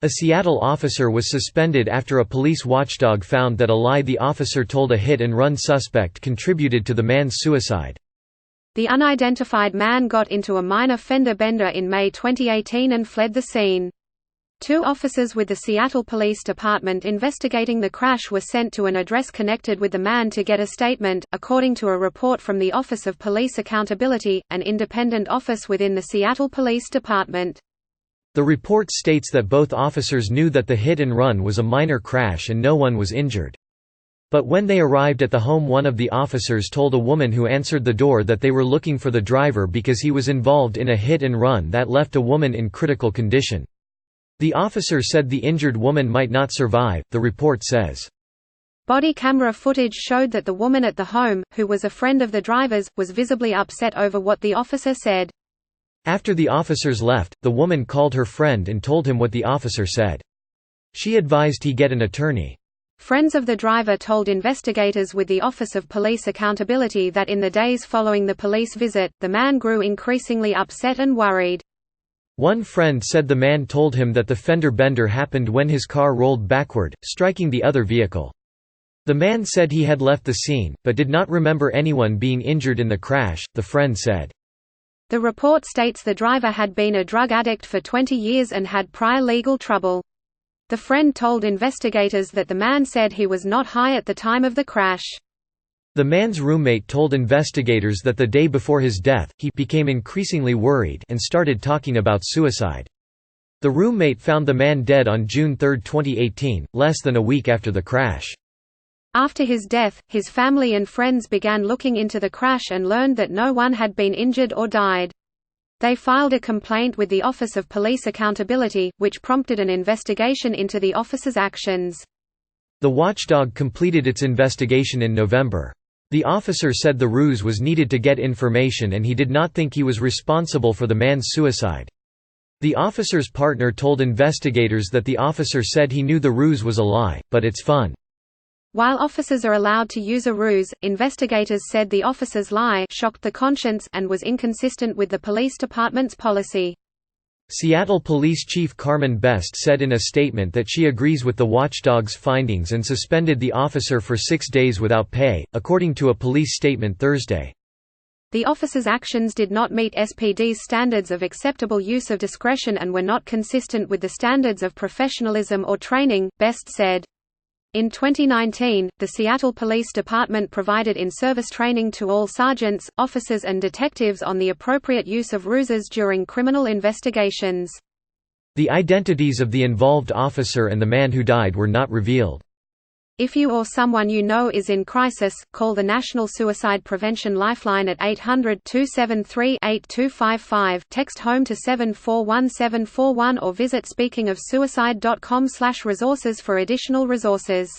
A Seattle officer was suspended after a police watchdog found that a lie the officer told a hit-and-run suspect contributed to the man's suicide. The unidentified man got into a minor fender bender in May 2018 and fled the scene. 2 officers with the Seattle Police Department investigating the crash were sent to an address connected with the man to get a statement, according to a report from the Office of Police Accountability, an independent office within the Seattle Police Department. The report states that both officers knew that the hit-and-run was a minor crash and no one was injured. But when they arrived at the home, one of the officers told a woman who answered the door that they were looking for the driver because he was involved in a hit-and-run that left a woman in critical condition. The officer said the injured woman might not survive, the report says. Body camera footage showed that the woman at the home, who was a friend of the driver's, was visibly upset over what the officer said. After the officers left, the woman called her friend and told him what the officer said. She advised he get an attorney. Friends of the driver told investigators with the Office of Police Accountability that in the days following the police visit, the man grew increasingly upset and worried. One friend said the man told him that the fender bender happened when his car rolled backward, striking the other vehicle. The man said he had left the scene, but did not remember anyone being injured in the crash, the friend said. The report states the driver had been a drug addict for 20 years and had prior legal trouble. The friend told investigators that the man said he was not high at the time of the crash. The man's roommate told investigators that the day before his death, he became increasingly worried and started talking about suicide. The roommate found the man dead on June 3, 2018, less than a week after the crash. After his death, his family and friends began looking into the crash and learned that no one had been injured or died. They filed a complaint with the Office of Police Accountability, which prompted an investigation into the office's actions. The watchdog completed its investigation in November. The officer said the ruse was needed to get information and he did not think he was responsible for the man's suicide. The officer's partner told investigators that the officer said he knew the ruse was a lie, but it's fun. While officers are allowed to use a ruse, investigators said the officer's lie shocked the conscience and was inconsistent with the police department's policy. Seattle Police Chief Carmen Best said in a statement that she agrees with the watchdog's findings and suspended the officer for 6 days without pay, according to a police statement Thursday. The officer's actions did not meet SPD's standards of acceptable use of discretion and were not consistent with the standards of professionalism or training, Best said. In 2019, the Seattle Police Department provided in-service training to all sergeants, officers and detectives on the appropriate use of ruses during criminal investigations. The identities of the involved officer and the man who died were not revealed. If you or someone you know is in crisis, call the National Suicide Prevention Lifeline at 800-273-8255, text HOME to 741-741 or visit speakingofsuicide.com/resources for additional resources.